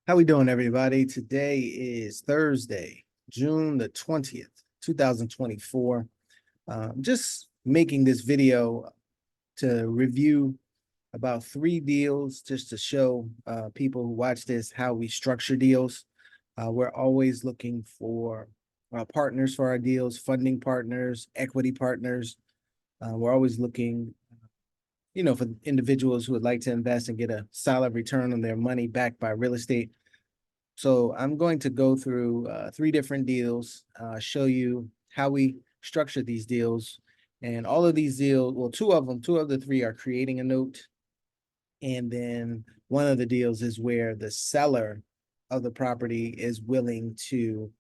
How we doing, everybody? Today is Thursday, June the 20th, 2024. Just making this video to review about 3 deals just to show people who watch this how we structure deals. We're always looking for partners for our deals, funding partners, equity partners. We're always looking, for individuals who would like to invest and get a solid return on their money backed by real estate. So I'm going to go through 3 different deals, show you how we structure these deals. And all of these deals, well, two of the 3 are creating a note. And then one of the deals is where the seller of the property is willing to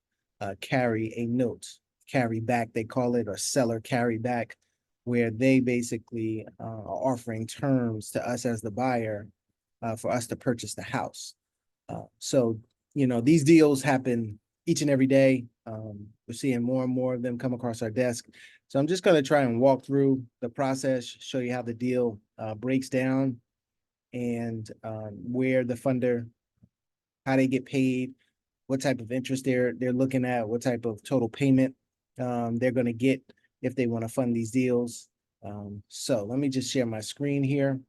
carry a note, carry back, they call it, or seller carry back, where they basically are offering terms to us as the buyer for us to purchase the house. So, these deals happen each and every day. We're seeing more and more of them come across our desk. So I'm just going to try and walk through the process, show you how the deal breaks down and where the funder, how they get paid, what type of interest they're looking at, what type of total payment they're going to get if they want to fund these deals. So let me just share my screen here.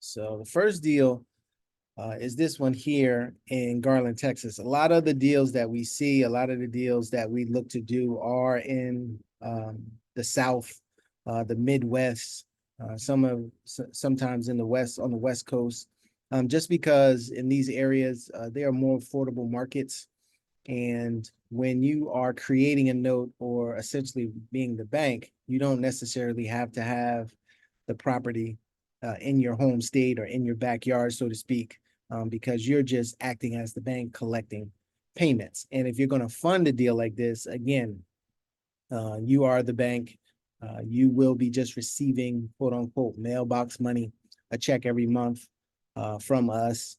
So the first deal is this one here in Garland, Texas. A lot of the deals that we see, a lot of the deals that we look to do are in the South, the Midwest, sometimes in the West, on the West Coast, just because in these areas, they are more affordable markets. And when you are creating a note or essentially being the bank, you don't necessarily have to have the property in your home state or in your backyard, so to speak, because you're just acting as the bank collecting payments. And if you're going to fund a deal like this, again, you are the bank. You will be just receiving quote unquote mailbox money, a check every month from us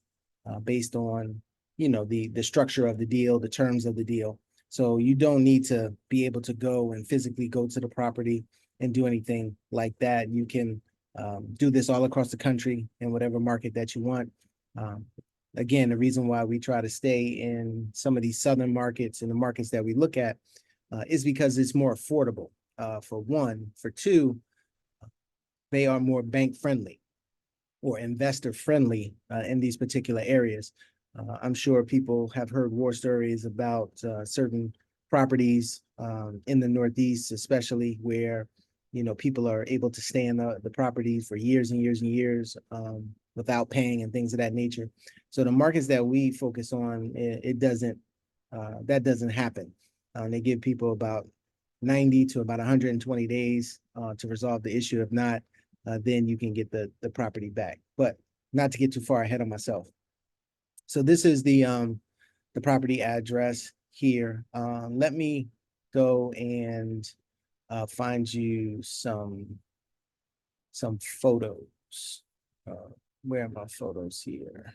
based on the structure of the deal, the terms of the deal. So you don't need to be able to go and physically go to the property and do anything like that. You can do this all across the country in whatever market that you want. Um, Again, the reason why we try to stay in some of these southern markets and the markets that we look at is because it's more affordable, for one. For two, they are more bank friendly or investor friendly in these particular areas. I'm sure people have heard war stories about certain properties in the Northeast, especially where people are able to stay in the property for years and years and years without paying and things of that nature. So the markets that we focus on, it doesn't that doesn't happen. They give people about 90 to about 120 days to resolve the issue. If not, then you can get the property back. But not to get too far ahead of myself. So this is the property address here. Let me go and find you some photos. Uh, where are my photos here?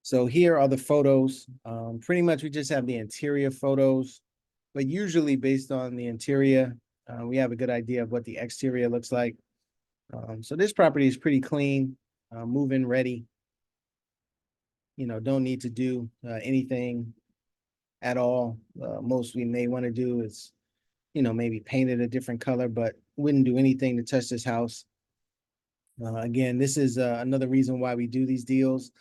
So here are the photos. Pretty much we just have the interior photos, but usually based on the interior, we have a good idea of what the exterior looks like. So this property is pretty clean, move-in ready. Don't need to do anything at all. Most we may want to do is, maybe paint it a different color, but wouldn't do anything to touch this house. Again, this is another reason why we do these deals.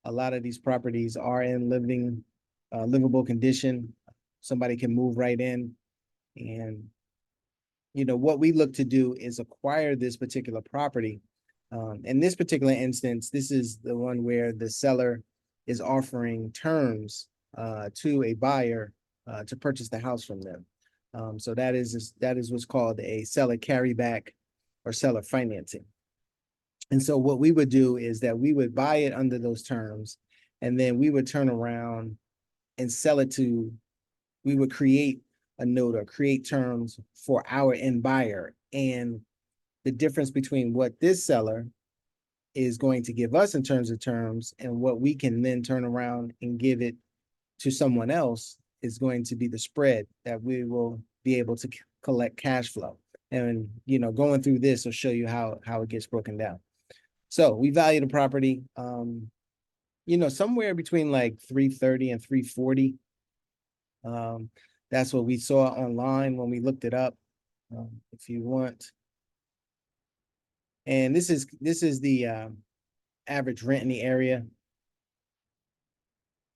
A lot of these properties are in livable condition. Somebody can move right in. And, what we look to do is acquire this particular property. In this particular instance, this is the one where the seller is offering terms to a buyer to purchase the house from them. So that is what's called a seller carryback or seller financing. And so what we would do is that we would buy it under those terms, and then we would turn around and sell it to, we would create a note or create terms for our end buyer. And the difference between what this seller is going to give us in terms of terms and what we can then turn around and give it to someone else is going to be the spread that we will be able to collect cash flow. And, going through this will show you how it gets broken down. So we value the property, somewhere between like 330 and 340. That's what we saw online when we looked it up. If you want, and this is the average rent in the area.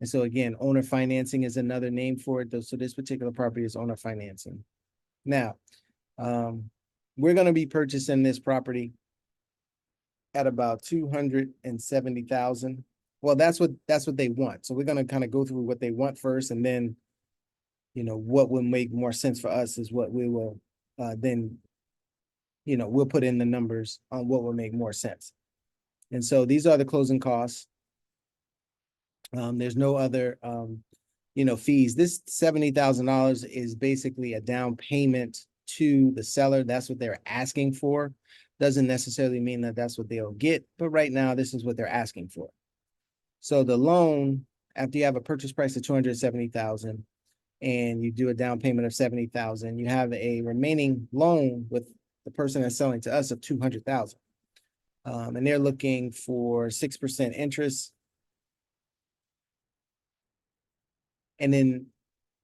And so again, owner financing is another name for it, though. So this particular property is owner financing. Now, we're going to be purchasing this property at about 270,000. Well, that's what they want. So we're going to kind of go through what they want first, and then, what will make more sense for us is what we will then, we'll put in the numbers on what will make more sense. And so these are the closing costs. There's no other, fees. This $70,000 is basically a down payment to the seller. That's what they're asking for. Doesn't necessarily mean that that's what they'll get, but right now this is what they're asking for. So the loan, after you have a purchase price of 270,000 and you do a down payment of 70,000, you have a remaining loan with the person that's selling to us of 200,000. And they're looking for 6% interest. And then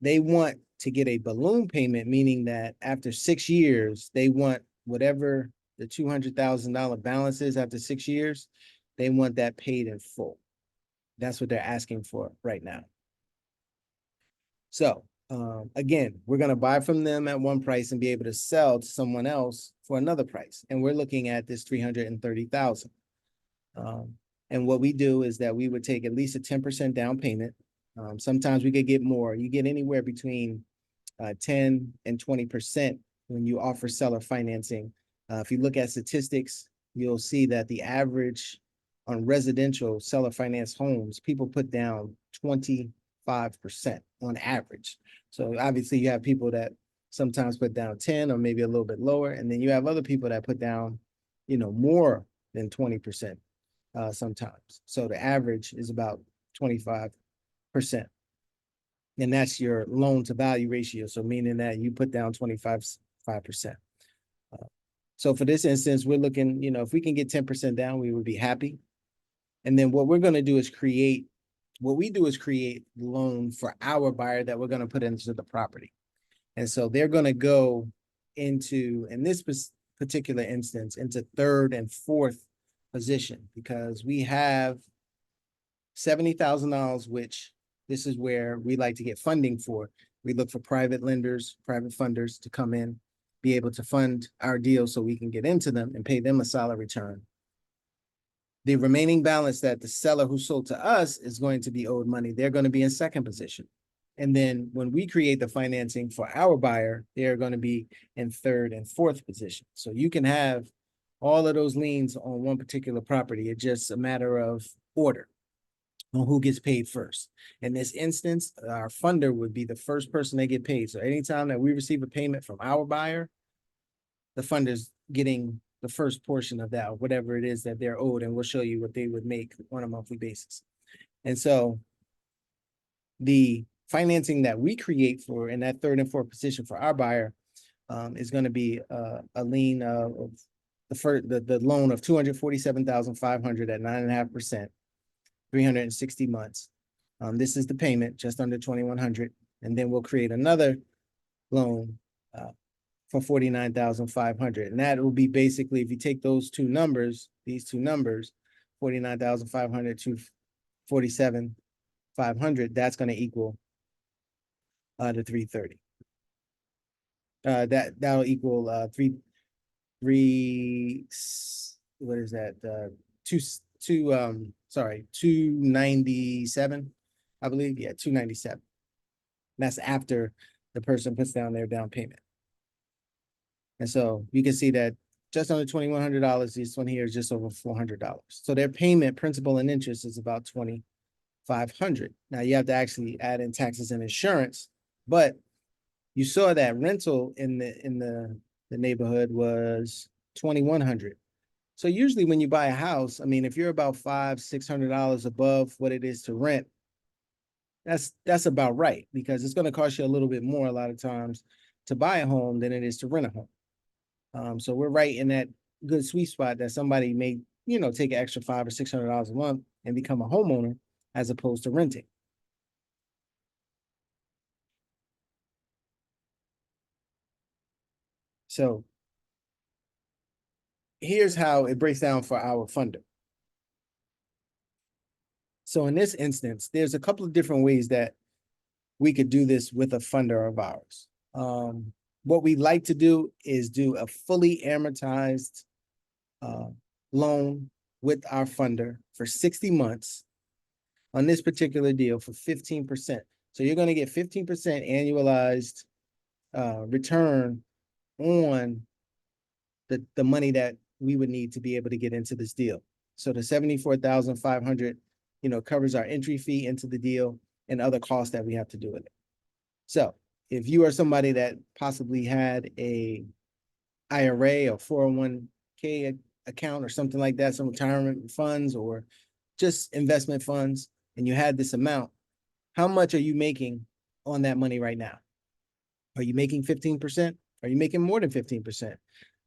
they want to get a balloon payment, meaning that after 6 years, they want whatever the $200,000 balance is after 6 years, they want that paid in full. That's what they're asking for right now. So again, we're going to buy from them at one price and be able to sell to someone else for another price. And we're looking at this 330,000. And what we do is that we would take at least a 10% down payment. Sometimes we could get more. You get anywhere between 10 and 20% when you offer seller financing. If you look at statistics, you'll see that the average on residential seller finance homes, people put down 25% on average. So obviously you have people that sometimes put down 10 or maybe a little bit lower. And then you have other people that put down, more than 20% sometimes. So the average is about 25%. And that's your loan to value ratio. So meaning that you put down 25%. So for this instance, we're looking, if we can get 10% down, we would be happy. And then what we're going to do is create loan for our buyer that we're going to put into the property. And so they're going to go into, in this particular instance, into third and fourth position, because we have $70,000, which this is where we like to get funding for. We look for private lenders, private funders to come in, be able to fund our deals so we can get into them and pay them a solid return. The remaining balance that the seller who sold to us is going to be owed money, they're going to be in second position. And then when we create the financing for our buyer, they're going to be in third and fourth position. So you can have all of those liens on one particular property. It's just a matter of order on who gets paid first. In this instance, our funder would be the first person they get paid. So anytime that we receive a payment from our buyer, the funder's getting the first portion of that, or whatever it is that they're owed, and we'll show you what they would make on a monthly basis. And so the financing that we create for in that third and fourth position for our buyer is going to be a lien of the loan of $247,500 at 9.5%, 360 months. This is the payment, just under $2,100, and then we'll create another loan for $49,500, and that will be basically, if you take those two numbers, these two numbers, 49,500 to 47,500, that's going to equal the 330. That'll equal what is that? 297, I believe. Yeah, 297. That's after the person puts down their down payment. And so you can see that just under $2,100, this one here is just over $400. So their payment, principal and interest, is about $2,100. $500. Now you have to actually add in taxes and insurance, but you saw that rental in the neighborhood was 2,100. So usually when you buy a house, I mean, if you're about $500-600 above what it is to rent, that's about right, because it's going to cost you a little bit more a lot of times to buy a home than it is to rent a home. So we're right in that good sweet spot that somebody may, take an extra $500 or $600 a month and become a homeowner as opposed to renting. So here's how it breaks down for our funder. So in this instance, there's a couple of different ways that we could do this with a funder of ours. What we like to do is do a fully amortized loan with our funder for 60 months on this particular deal for 15%. So you're going to get 15% annualized return on the money that we would need to be able to get into this deal. So the 74,500, covers our entry fee into the deal and other costs that we have to do with it. So if you are somebody that possibly had a IRA or 401k account or something like that, some retirement funds or just investment funds, and you had this amount, how much are you making on that money right now? Are you making 15%? Are you making more than 15%?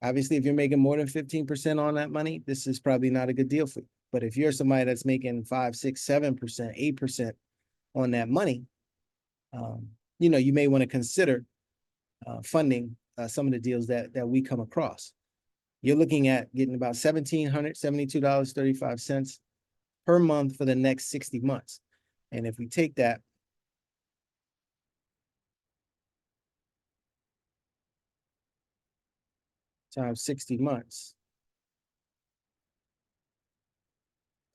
Obviously, if you're making more than 15% on that money, this is probably not a good deal for you. But if you're somebody that's making 5, 6, 7%, 8% on that money, you may want to consider funding some of the deals that we come across. You're looking at getting about $1,772.35 per month for the next 60 months. And if we take that times 60 months,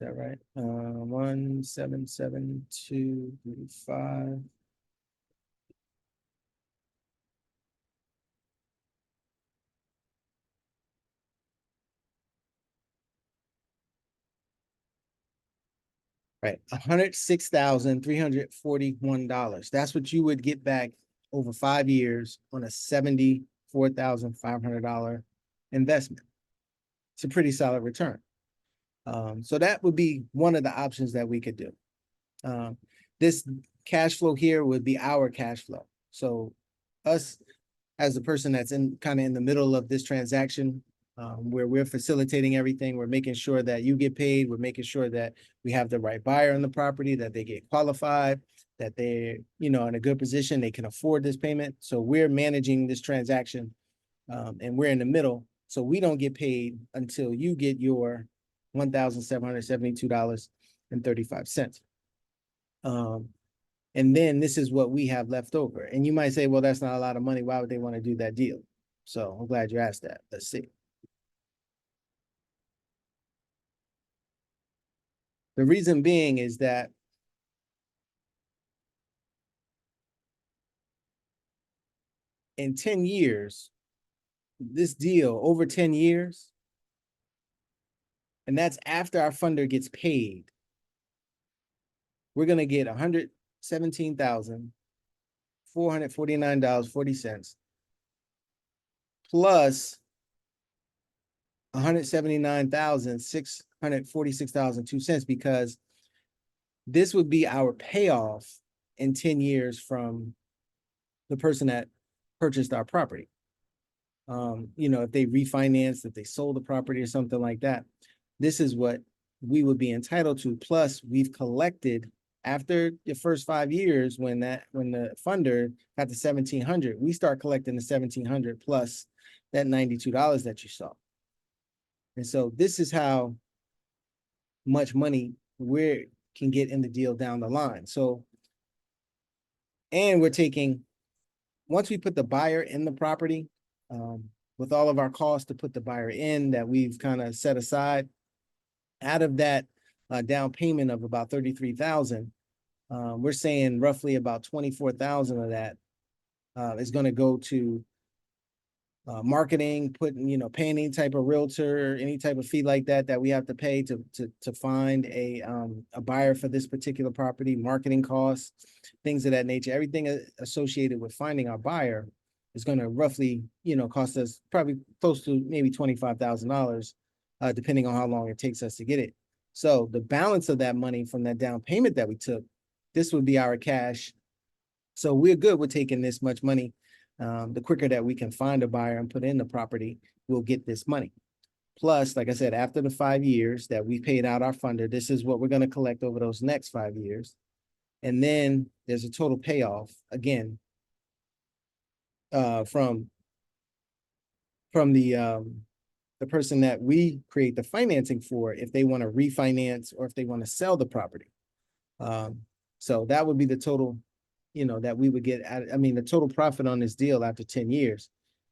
is that right? 1,772.35. Right, $106,341. That's what you would get back over 5 years on a $74,500 investment. It's a pretty solid return. So that would be one of the options that we could do. This cash flow here would be our cash flow. So us as the person that's in kind of in the middle of this transaction, where we're facilitating everything, we're making sure that you get paid, we're making sure that we have the right buyer on the property, that they get qualified, that they're, in a good position, they can afford this payment. So we're managing this transaction, and we're in the middle. So we don't get paid until you get your $1,772.35. And then this is what we have left over. And you might say, well, that's not a lot of money. Why would they want to do that deal? So I'm glad you asked that. Let's see. The reason being is that in 10 years, this deal over 10 years, and that's after our funder gets paid, we're going to get $117,449.40 plus $179,646.02, because this would be our payoff in 10 years from the person that purchased our property. If they refinanced, if they sold the property or something like that, this is what we would be entitled to. Plus, we've collected after the first 5 years, when the funder got the 1,700, we start collecting the 1,700 plus that $92 that you saw. And so this is how much money we can get in the deal down the line. So, and we're taking, once we put the buyer in the property, with all of our costs to put the buyer in that we've kind of set aside, out of that down payment of about $33,000, we're saying roughly about $24,000 of that is going to go to marketing, paying any type of realtor, any type of fee like that that we have to pay to find a buyer for this particular property, marketing costs, things of that nature. Everything associated with finding our buyer is going to roughly, cost us probably close to maybe $25,000, depending on how long it takes us to get it. So the balance of that money from that down payment that we took, this would be our cash. So we're good with taking this much money. The quicker that we can find a buyer and put in the property, we'll get this money. Plus, like I said, after the 5 years that we paid out our funder, this is what we're going to collect over those next 5 years. And then there's a total payoff again, from the person that we create the financing for, if they want to refinance or if they want to sell the property. So that would be the total, that we would get. The total profit on this deal after 10 years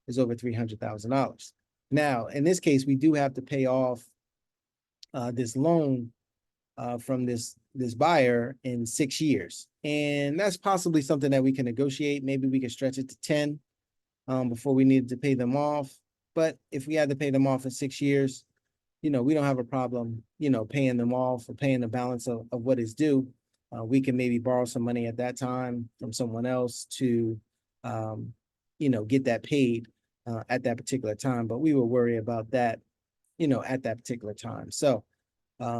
is over $300,000. Now, in this case, we do have to pay off this loan from this buyer in 6 years, and that's possibly something that we can negotiate. Maybe we can stretch it to 10 before we needed to pay them off. But if we had to pay them off in 6 years, we don't have a problem, paying them off or paying the balance of what is due. We can maybe borrow some money at that time from someone else to, get that paid at that particular time. But we will worry about that, at that particular time. So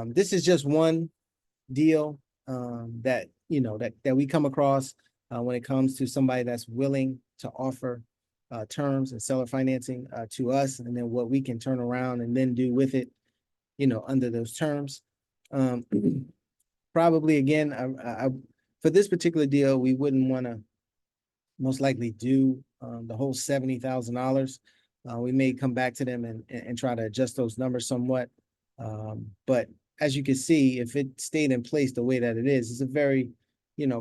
this is just one deal that, that we come across when it comes to somebody that's willing to offer terms and seller financing to us, and then what we can turn around and then do with it, under those terms. Probably again, I for this particular deal, we wouldn't want to most likely do the whole $70,000. We may come back to them and try to adjust those numbers somewhat. But as you can see, if it stayed in place the way that it is, it's a very,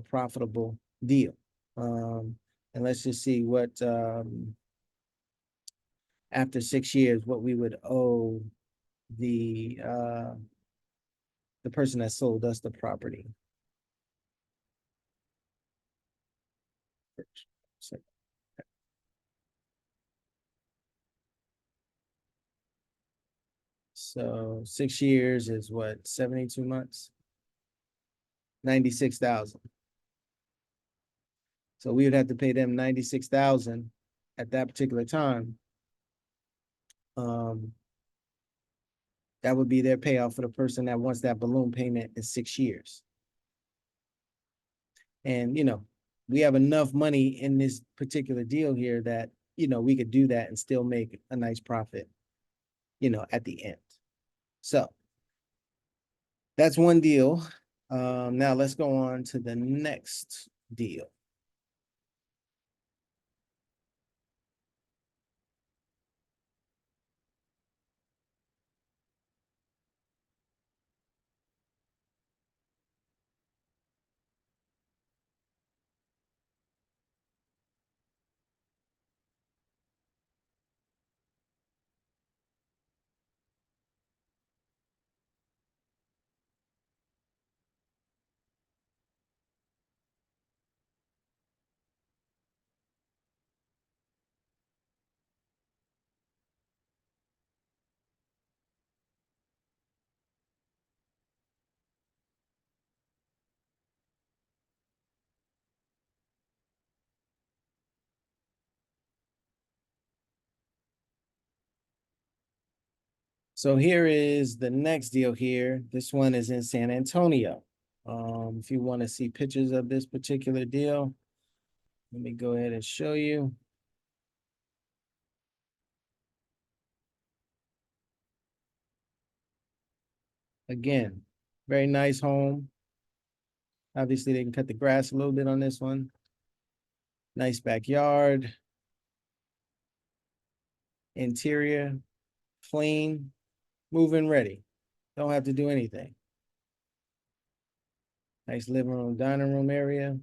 profitable deal. And let's just see what, after 6 years, what we would owe the person that sold us the property. So 6 years is what, 72 months? 96,000. So we would have to pay them 96,000 at that particular time. That would be their payoff for the person that wants that balloon payment in 6 years. And, we have enough money in this particular deal here that, we could do that and still make a nice profit, at the end. So that's one deal. Now let's go on to the next deal. So here is the next deal here. This one is in San Antonio. If you want to see pictures of this particular deal, let me go ahead and show you. Again, very nice home. Obviously, they can cut the grass a little bit on this one. Nice backyard. Interior, clean, move-in ready. Don't have to do anything. Nice living room, dining room area.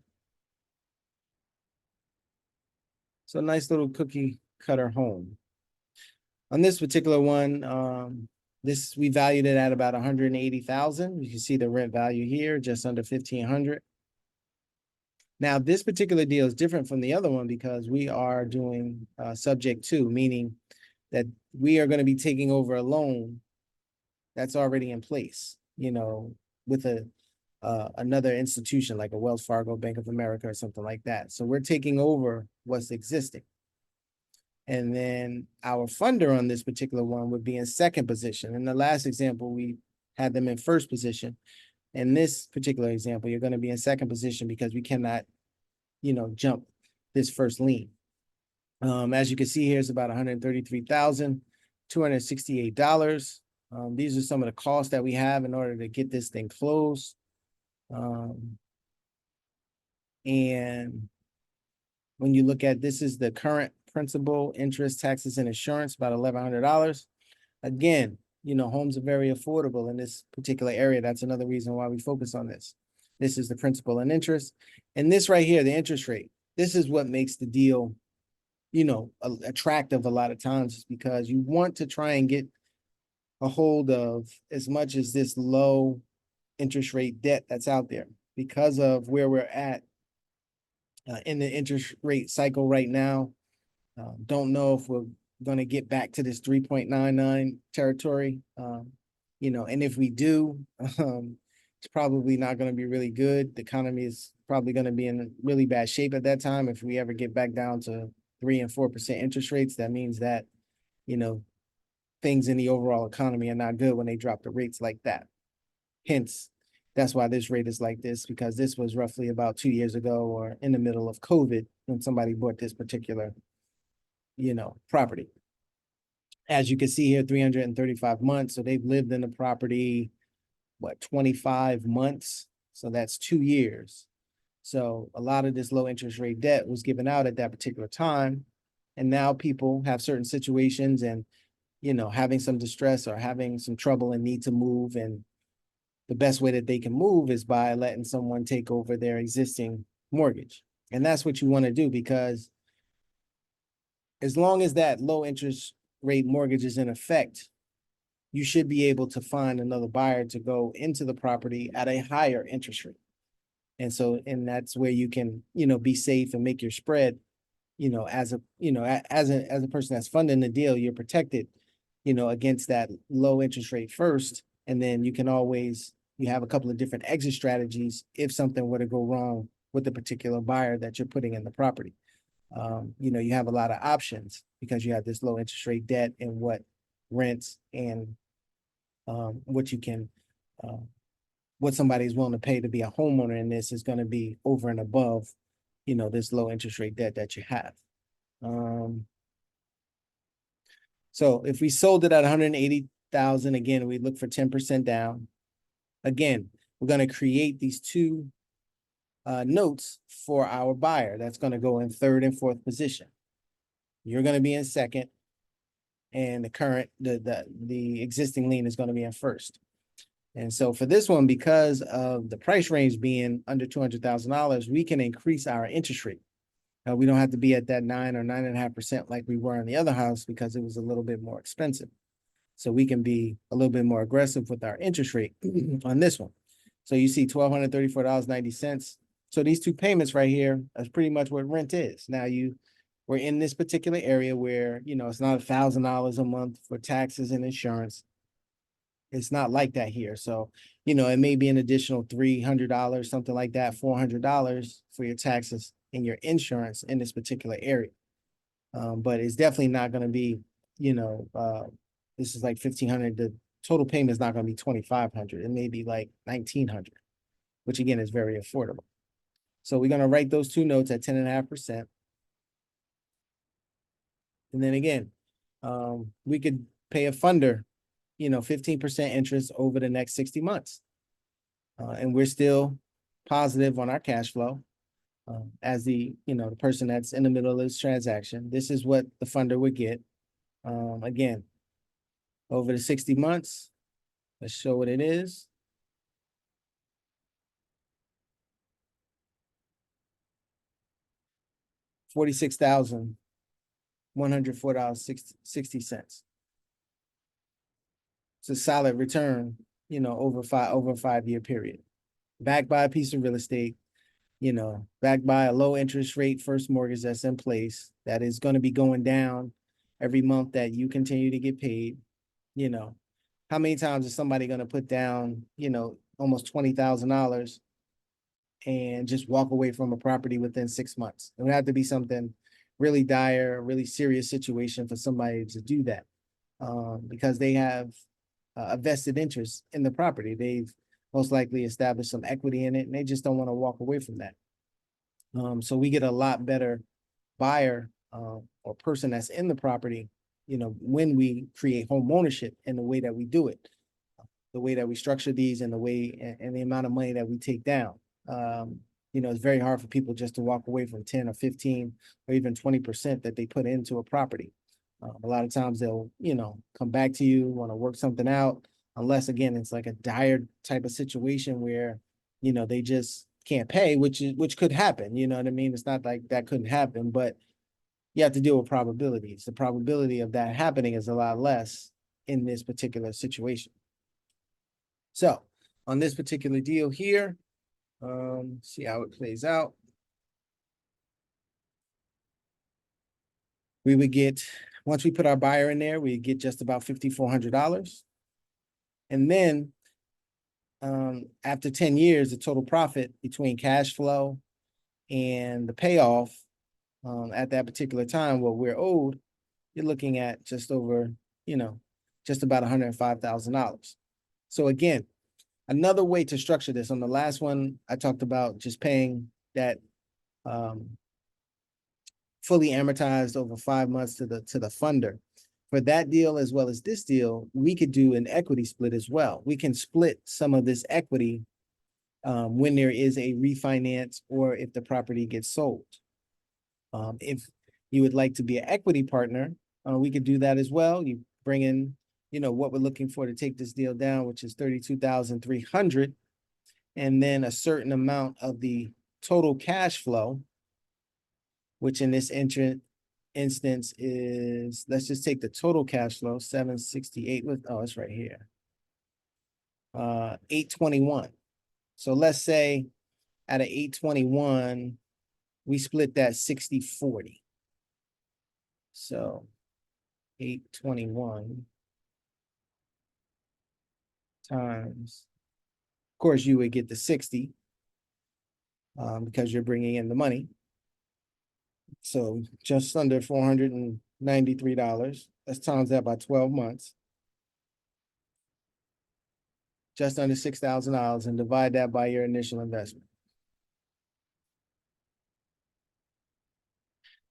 So nice little cookie cutter home. On this particular one, we valued it at about 180,000. You can see the rent value here, just under 1,500. Now, this particular deal is different from the other one because we are doing subject to, meaning that we are going to be taking over a loan that's already in place, with another institution like a Wells Fargo, Bank of America, or something like that. So we're taking over what's existing. And then our funder on this particular one would be in second position. In the last example, we had them in first position. In this particular example, you're going to be in second position because we cannot, jump this first lien. As you can see here, it's about $133,268. These are some of the costs that we have in order to get this thing closed. And when you look at this is the current principal, interest, taxes, and insurance, about $1,100. Again, homes are very affordable in this particular area. That's another reason why we focus on this. This is the principal and interest. And this right here, the interest rate, this is what makes the deal, attractive a lot of times, is because you want to try and get a hold of as much as this low interest rate debt that's out there because of where we're at in the interest rate cycle right now. Don't know if we're going to get back to this 3.99 territory. And if we do, it's probably not going to be really good. The economy is probably going to be in really bad shape at that time. If we ever get back down to 3 and 4% interest rates, that means that, things in the overall economy are not good when they drop the rates like that. Hence, that's why this rate is like this, because this was roughly about 2 years ago or in the middle of COVID when somebody bought this particular, property. As you can see here, 335 months. So they've lived in the property, 25 months? So that's 2 years. So a lot of this low interest rate debt was given out at that particular time. And now people have certain situations and, having some distress or having some trouble and need to move. And the best way that they can move is by letting someone take over their existing mortgage. And that's what you want to do, because as long as that low interest rate mortgage is in effect, you should be able to find another buyer to go into the property at a higher interest rate. And that's where you can, be safe and make your spread, as a person that's funding the deal, you're protected, against that low interest rate first. And then you have a couple of different exit strategies if something were to go wrong with the particular buyer that you're putting in the property. You have a lot of options because you have this low interest rate debt and what rents and what you can, what somebody's willing to pay to be a homeowner in this is going to be over and above, this low interest rate debt that you have. So if we sold it at 180,000, again, we look for 10% down. Again, we're going to create these two notes for our buyer. That's going to go in third and fourth position. You're going to be in second, and the existing lien is going to be in first. And so for this one, because of the price range being under $200,000, we can increase our interest rate. We don't have to be at that 9 or 9.5% like we were in the other house because it was a little bit more expensive. So we can be a little bit more aggressive with our interest rate on this one. So you see $1,234.90. So these two payments right here is pretty much what rent is. Now we're in this particular area where, it's not $1,000 a month for taxes and insurance. It's not like that here. So, it may be an additional $300, something like that, $400 for your taxes and your insurance in this particular area. But it's definitely not going to be, this is like $1,500. The total payment is not going to be $2,500. It may be like $1,900, which again is very affordable. So we're going to write those two notes at 10.5%. And then again, we could pay a funder, 15% interest over the next 60 months. And we're still positive on our cash flow. As the person that's in the middle of this transaction. This is what the funder would get. Again, over the 60 months, let's show what it is. $46,104.60. It's a solid return, over a 5-year period. Backed by a piece of real estate, backed by a low interest rate first mortgage that's in place that is going to be going down every month that you continue to get paid. You know, how many times is somebody going to put down, almost $20,000 and just walk away from a property within 6 months? It would have to be something really dire, really serious situation for somebody to do that, because they have a vested interest in the property. They've most likely established some equity in it, and they just don't want to walk away from that. So we get a lot better buyer or person that's in the property, when we create home ownership in the way that we do it, the way that we structure these, and the way and the amount of money that we take down. It's very hard for people just to walk away from 10 or 15 or even 20% that they put into a property. A lot of times they'll, come back to you, want to work something out, unless again, it's like a dire type of situation where, they just can't pay, which could happen. You know what I mean? It's not like that couldn't happen, but you have to deal with probabilities. The probability of that happening is a lot less in this particular situation. So on this particular deal here, see how it plays out. We would get, once we put our buyer in there, we get just about $5,400. And then after 10 years, the total profit between cash flow and the payoff at that particular time, what we're owed, you're looking at just over, just about $105,000. So again, another way to structure this, on the last one, I talked about just paying that fully amortized over 5 months to the funder. For that deal as well as this deal, we could do an equity split as well. We can split some of this equity when there is a refinance or if the property gets sold. If you would like to be an equity partner, we could do that as well. You bring in, what we're looking for to take this deal down, which is $32,300, and then a certain amount of the total cash flow, which in this instance is, let's just take the total cash flow, 768 with, oh, it's right here. 821. So let's say at an 821, we split that 60-40. So 821 times, of course, you would get the 60 because you're bringing in the money. So just under $493. Let's times that by 12 months. Just under $6,000, and divide that by your initial investment.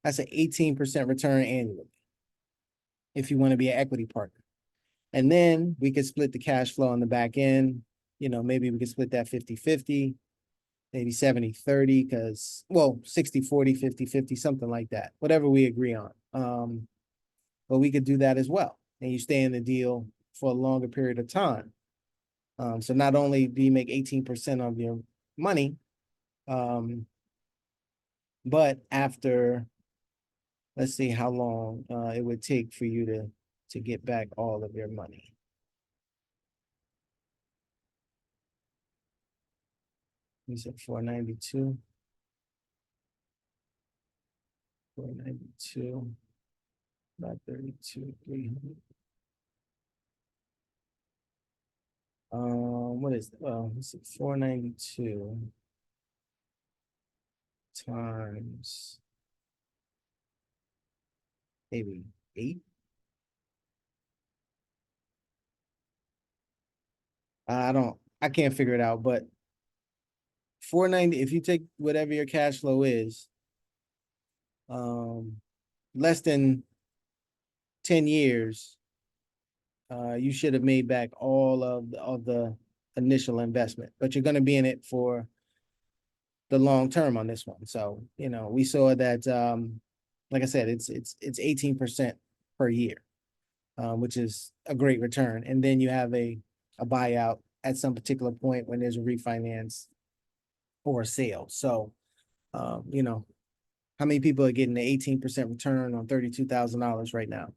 That's an 18% return annually if you want to be an equity partner. And then we could split the cash flow on the back end. Maybe we could split that 50-50, maybe 70-30, because, well, 60-40, 50-50, something like that, whatever we agree on. But we could do that as well. And you stay in the deal for a longer period of time. So not only do you make 18% of your money, but after, let's see how long it would take for you to get back all of your money. You said 492. 492 by 32, 300. What is, let's see, 492 times maybe 8. I can't figure it out, but 490, if you take whatever your cash flow is, less than 10 years, you should have made back all of the initial investment, but you're going to be in it for the long term on this one. So, we saw that, like I said, it's 18% per year, which is a great return. And then you have a buyout at some particular point when there's a refinance or a sale. So, how many people are getting an 18% return on $32,000 right now,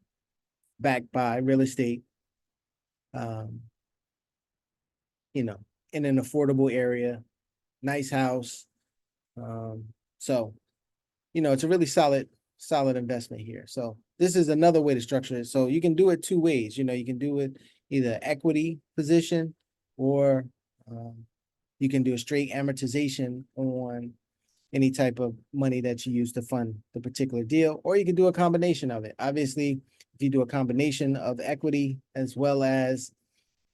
backed by real estate, in an affordable area, nice house, So, it's a really solid investment here. So this is another way to structure it. So you can do it two ways. You can do it either equity position or um, you can do a straight amortization on any type of money that you use to fund the particular deal, or you can do a combination of it. Obviously, if you do a combination of equity as well as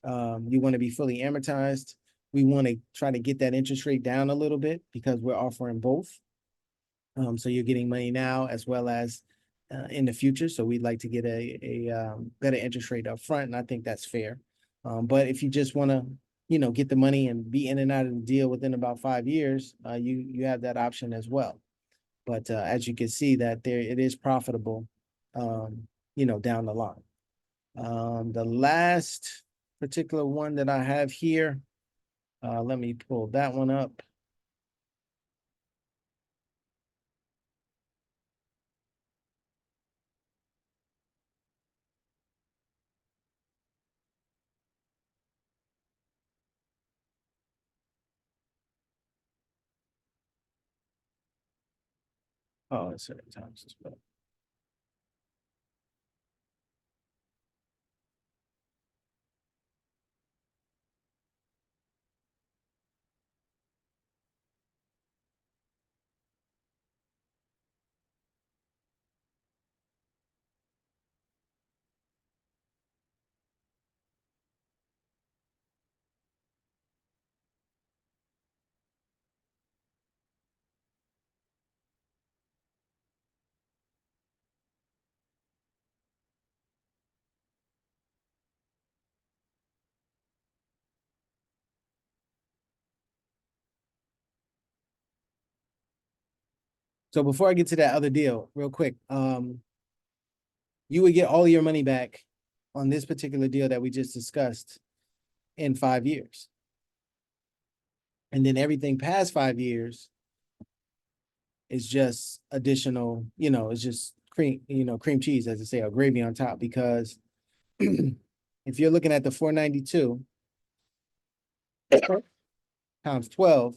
you want to be fully amortized, we want to try to get that interest rate down a little bit because we're offering both. So you're getting money now as well as in the future. So we'd like to get a better interest rate up front, and I think that's fair. But if you just want to, get the money and be in and out of the deal within about 5 years, you have that option as well. But as you can see, that there it is profitable, down the line. The last particular one that I have here, let me pull that one up. Oh, it's certain times as well. So before I get to that other deal, real quick, you would get all your money back on this particular deal that we just discussed in 5 years. And then everything past 5 years is just additional, it's just cream cheese, as I say, or gravy on top. Because if you're looking at the 492 times 12,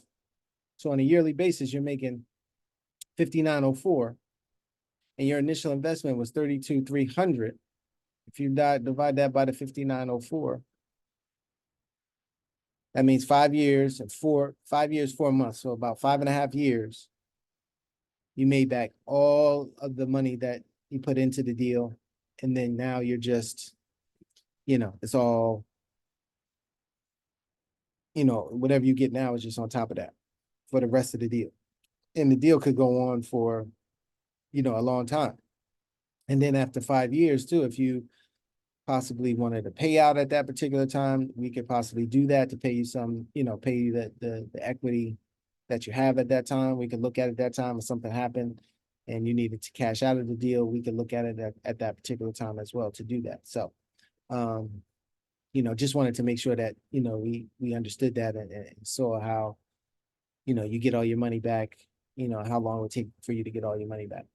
so on a yearly basis, you're making 5904, and your initial investment was 32,300. If you divide that by the 5904, that means 5 years and 5 years, 4 months. So about 5.5 years, you made back all of the money that you put into the deal. And then now you're just, it's all, whatever you get now is just on top of that for the rest of the deal. And the deal could go on for, a long time. And then after 5 years too, if you possibly wanted to pay out at that particular time, we could possibly do that to pay you some, pay you the equity that you have at that time. We could look at it at that time if something happened and you needed to cash out of the deal. We could look at it at that particular time as well to do that. So, just wanted to make sure that, we understood that and saw how, you get all your money back, how long it would take for you to get all your money back.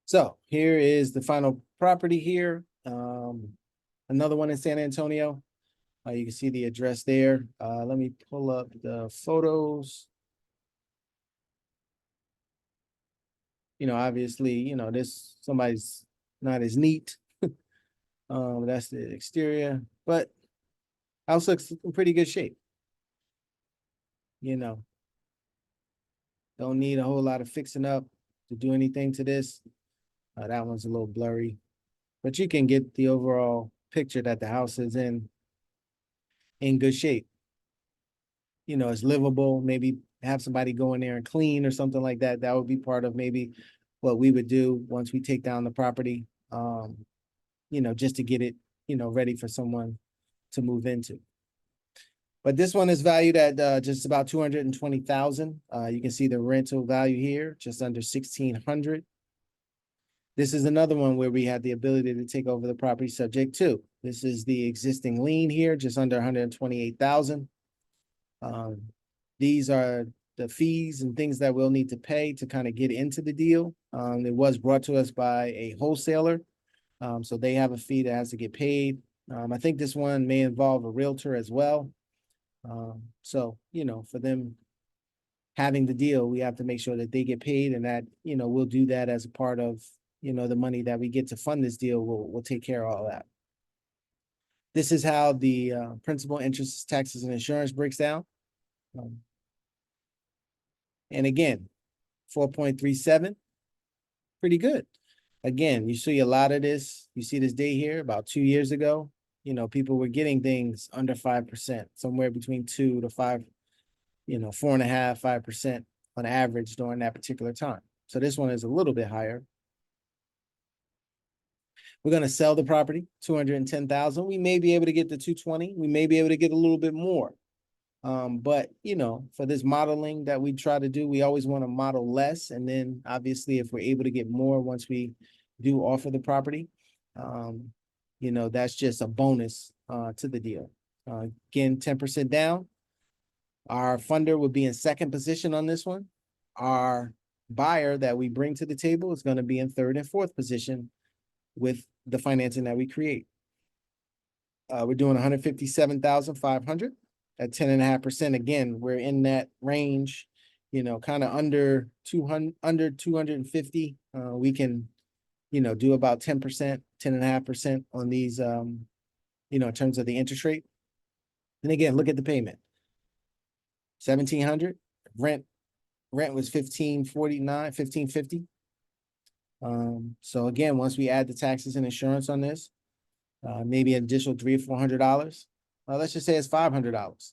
So here is the final property here. Another one in San Antonio. You can see the address there. Let me pull up the photos. Obviously, this somebody's not as neat. That's the exterior, but house looks in pretty good shape. You know, don't need a whole lot of fixing up to do anything to this. That one's a little blurry, but you can get the overall picture that the house is in good shape. It's livable. Maybe have somebody go in there and clean or something like that. That would be part of maybe what we would do once we take down the property. Just to get it, ready for someone to move into. But this one is valued at just about 220,000. You can see the rental value here, just under 1,600. This is another one where we had the ability to take over the property subject to. This is the existing lien here, just under 128,000. These are the fees and things that we'll need to pay to kind of get into the deal. It was brought to us by a wholesaler. So they have a fee that has to get paid. I think this one may involve a realtor as well. So, for them having the deal, we have to make sure that they get paid, and that, we'll do that as a part of, the money that we get to fund this deal. We'll take care of all that. This is how the principal, interest, taxes, and insurance breaks down. And again, 4.37, pretty good. Again, you see a lot of this. You see this day here about 2 years ago. People were getting things under 5%, somewhere between 2 to 5, 4.5%, 5% on average during that particular time. So this one is a little bit higher. We're going to sell the property, 210,000. We may be able to get the 220. We may be able to get a little bit more. But for this modeling that we try to do, we always want to model less. And then obviously, if we're able to get more once we do offer the property, that's just a bonus to the deal. Again, 10% down. Our funder would be in second position on this one. Our buyer that we bring to the table is going to be in third and fourth position with the financing that we create. We're doing 157,500 at 10.5%. Again, we're in that range, kind of under 250. We can, do about 10%, 10.5% on these, in terms of the interest rate. And again, look at the payment. 1,700. Rent was 1,549, 1,550. So again, once we add the taxes and insurance on this, maybe an additional $300 or $400. Let's just say it's $500.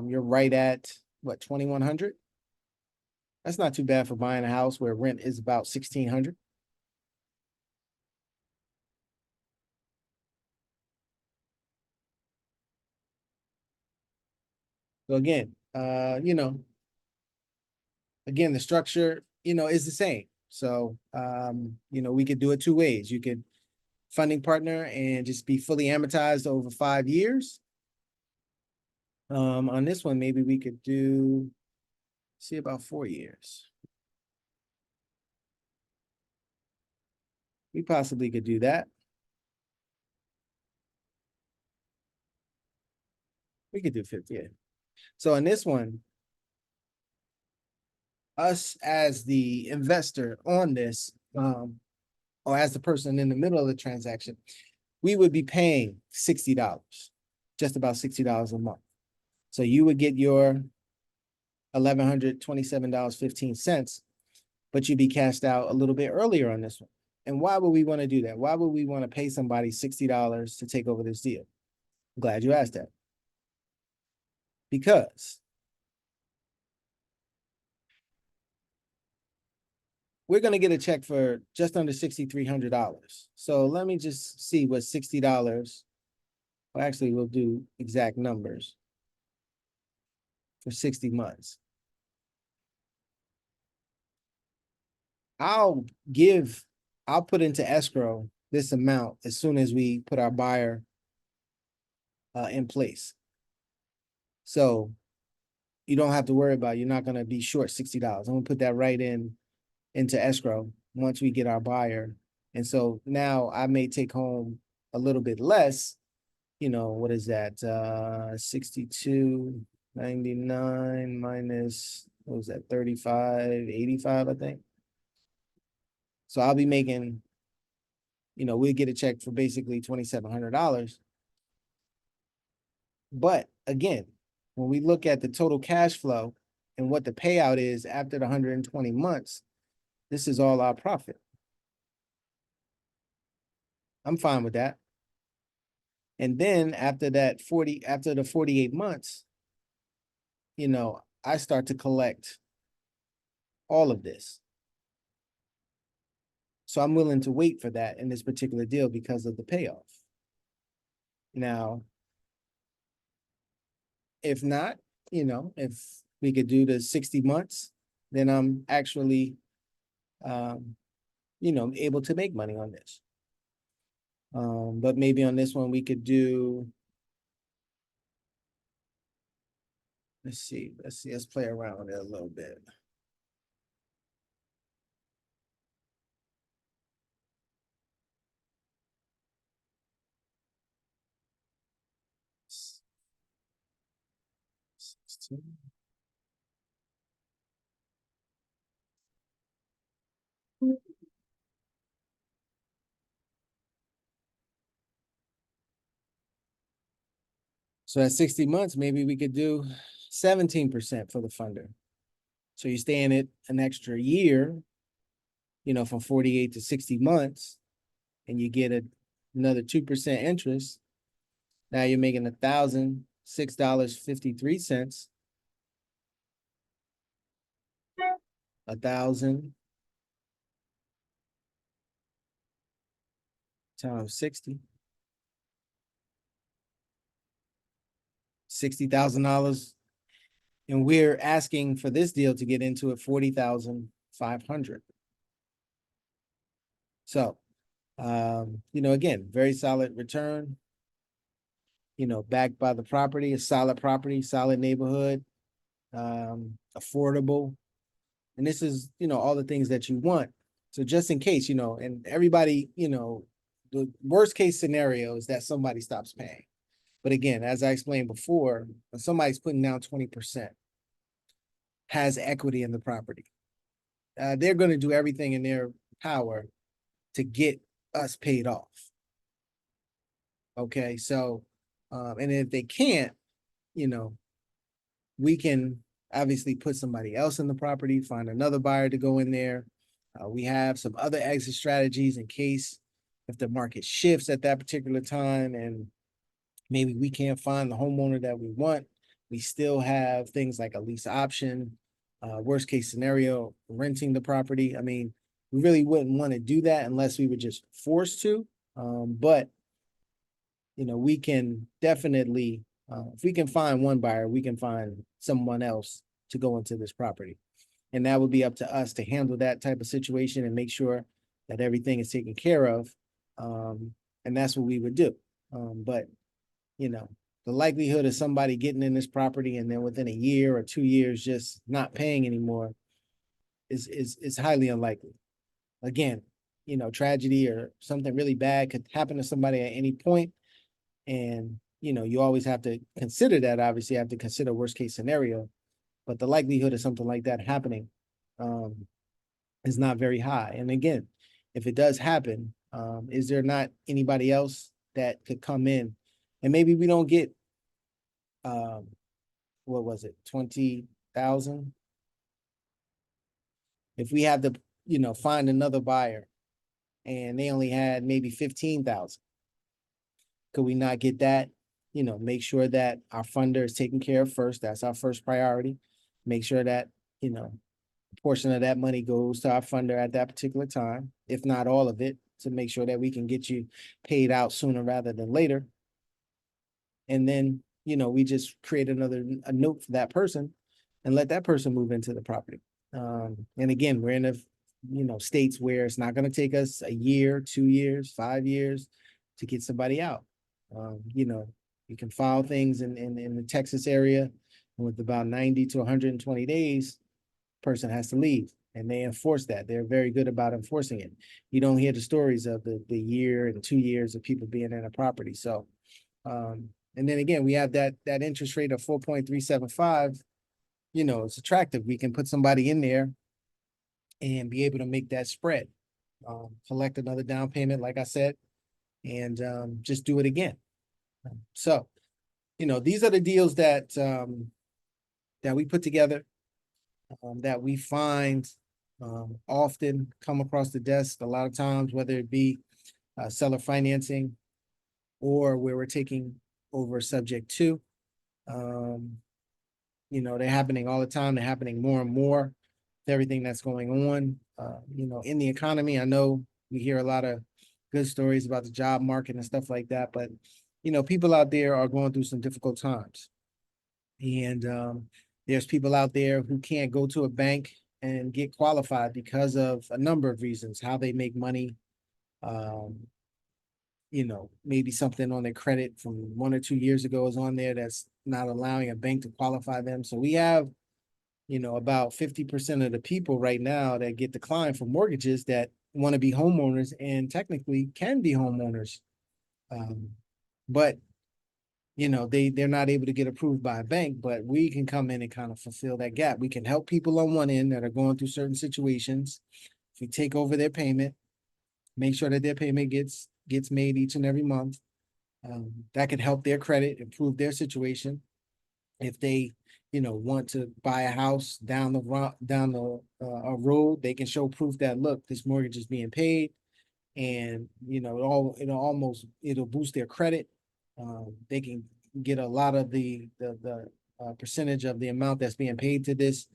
You're right at what, 2,100? That's not too bad for buying a house where rent is about 1,600. So again, again, the structure, is the same. So, we could do it two ways. You could funding partner and just be fully amortized over 5 years. On this one, maybe we could do, see, about 4 years. We possibly could do that. We could do 50. Yeah. So in this one, us as the investor on this, or as the person in the middle of the transaction, we would be paying $60, just about $60 a month. So you would get your $1,127.15, but you'd be cashed out a little bit earlier on this one. And why would we want to do that? Why would we want to pay somebody $60 to take over this deal? I'm glad you asked that. Because we're going to get a check for just under $6,300. So let me just see what $60, well, actually, we'll do exact numbers for 60 months. I'll put into escrow this amount as soon as we put our buyer in place. So you don't have to worry about, you're not going to be short $60. I'm going to put that right into escrow once we get our buyer. And so now I may take home a little bit less, what is that? 62.99 minus, what was that? 35.85, I think. So I'll be making, we'll get a check for basically $2,700. But again, when we look at the total cash flow and what the payout is after the 120 months, this is all our profit. I'm fine with that. And then after the 48 months, I start to collect all of this. So I'm willing to wait for that in this particular deal because of the payoff. Now, If not, if we could do the 60 months, then I'm actually, um, able to make money on this. But maybe on this one, we could do, let's play around with it a little bit. So at 60 months, maybe we could do 17% for the funder. So you stay in it an extra year, from 48 to 60 months, and you get another 2% interest. Now you're making $1,006.53. 1,000 times 60. $60,000. And we're asking for this deal to get into it 40,500. So, again, very solid return, backed by the property, a solid property, solid neighborhood, affordable. And this is, all the things that you want. So just in case, and everybody, the worst case scenario is that somebody stops paying. But again, as I explained before, when somebody's putting down 20%, has equity in the property, they're going to do everything in their power to get us paid off. Okay, so, and if they can't, we can obviously put somebody else in the property, find another buyer to go in there. We have some other exit strategies in case if the market shifts at that particular time and maybe we can't find the homeowner that we want. We still have things like a lease option, worst case scenario, renting the property. I mean, we really wouldn't want to do that unless we were just forced to. But we can definitely, if we can find one buyer, we can find someone else to go into this property. And that would be up to us to handle that type of situation and make sure that everything is taken care of. And that's what we would do. But the likelihood of somebody getting in this property and then within a year or 2 years just not paying anymore is highly unlikely. Again, tragedy or something really bad could happen to somebody at any point. And, you always have to consider that. Obviously, you have to consider worst case scenario, but the likelihood of something like that happening is not very high. And again, if it does happen, is there not anybody else that could come in and maybe we don't get, what was it, 20,000? If we have to, find another buyer and they only had maybe 15,000, could we not get that? Make sure that our funder is taken care of first. That's our first priority. Make sure that, a portion of that money goes to our funder at that particular time, if not all of it, to make sure that we can get you paid out sooner rather than later. And then, we just create a note for that person and let that person move into the property. And again, we're in states where it's not going to take us a year, 2 years, 5 years to get somebody out. You can file things in the Texas area, and with about 90 to 120 days, person has to leave, and they enforce that. They're very good about enforcing it. You don't hear the stories of the year and 2 years of people being in a property. So, and then again, we have that interest rate of 4.375. It's attractive. We can put somebody in there and be able to make that spread, collect another down payment, like I said, and just do it again. So, these are the deals that we put together, that we find often come across the desk a lot of times, whether it be seller financing or where we're taking over subject to. They're happening all the time. They're happening more and more with everything that's going on, in the economy. I know we hear a lot of good stories about the job market and stuff like that, but, people out there are going through some difficult times. And there's people out there who can't go to a bank and get qualified because of a number of reasons, how they make money, um, maybe something on their credit from 1 or 2 years ago is on there that's not allowing a bank to qualify them. So we have, about 50% of the people right now that get declined for mortgages that want to be homeowners and technically can be homeowners. But they're not able to get approved by a bank, but we can come in and kind of fulfill that gap. We can help people on one end that are going through certain situations. If we take over their payment, make sure that their payment gets made each and every month. That could help their credit, improve their situation. If they, want to buy a house down the a road, they can show proof that, look, this mortgage is being paid, and it'll boost their credit. They can get a lot of the percentage of the amount that's being paid to this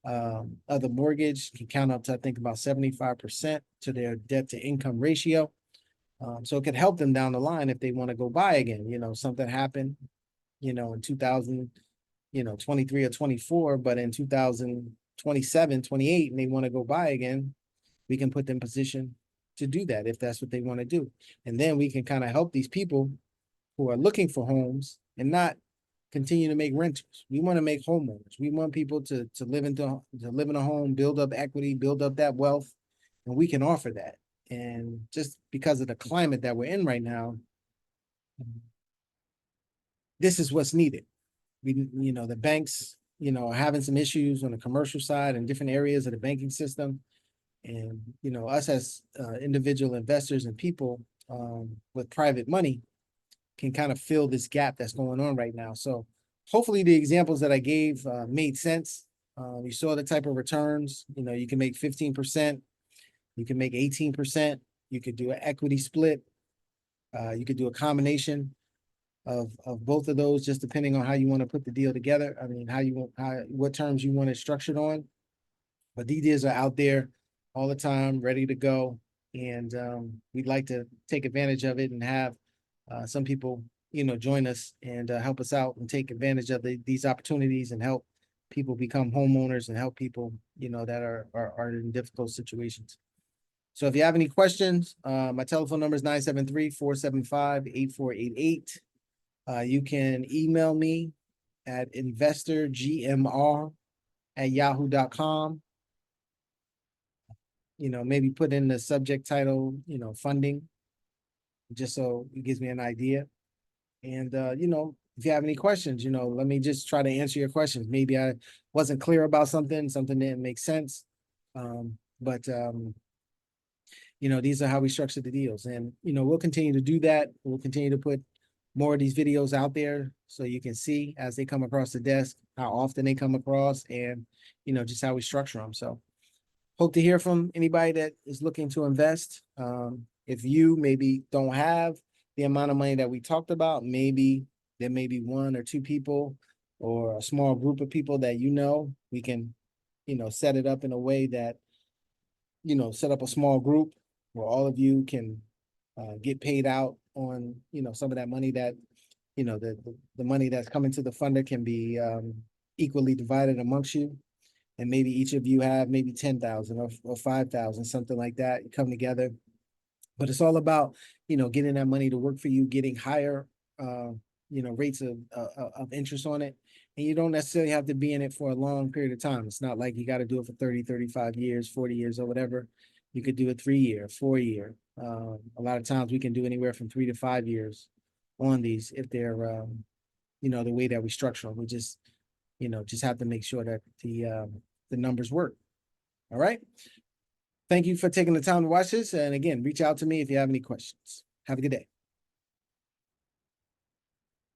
other mortgage, can count up to, I think, about 75% to their debt to income ratio. So it could help them down the line if they want to go buy again. Something happened, in 2000, 23 or 24, but in 2027, 28, and they want to go buy again, we can put them in position to do that if that's what they want to do. And then we can kind of help these people who are looking for homes and not continue to make renters. We want to make homeowners. We want people to live in a home, build up equity, build up that wealth, and we can offer that. And just because of the climate that we're in right now, this is what's needed. The banks, are having some issues on the commercial side and different areas of the banking system. And, us as individual investors and people with private money can kind of fill this gap that's going on right now. So hopefully the examples that I gave made sense. You saw the type of returns. You can make 15%, you can make 18%, you could do an equity split, you could do a combination of both of those, just depending on how you want to put the deal together. I mean, what terms you want it structured on. But these deals are out there all the time, ready to go. And we'd like to take advantage of it and have some people, join us and help us out and take advantage of these opportunities and help people become homeowners and help people, that are in difficult situations. So if you have any questions, my telephone number is 973-475-8488. You can email me at investorgmr@yahoo.com. Maybe put in the subject title, funding, just so it gives me an idea. And, if you have any questions, let me just try to answer your questions. Maybe I wasn't clear about something didn't make sense. But these are how we structure the deals. And, we'll continue to do that. We'll continue to put more of these videos out there so you can see as they come across the desk, how often they come across, and, just how we structure them. So hope to hear from anybody that is looking to invest. If you maybe don't have the amount of money that we talked about, maybe there may be one or two people or a small group of people that we can, set it up in a way that, set up a small group where all of you can get paid out on, some of that money that, the money that's coming to the funder can be equally divided amongst you. And maybe each of you have maybe 10,000 or 5,000, something like that. You come together. But it's all about, getting that money to work for you, getting higher, rates of interest on it. And you don't necessarily have to be in it for a long period of time. It's not like you got to do it for 30, 35 years, 40 years or whatever. You could do it 3-year, 4-year. A lot of times we can do anywhere from 3 to 5 years on these if they're, the way that we structure them. We just have to make sure that the numbers work. All right. Thank you for taking the time to watch this. And again, reach out to me if you have any questions. Have a good day.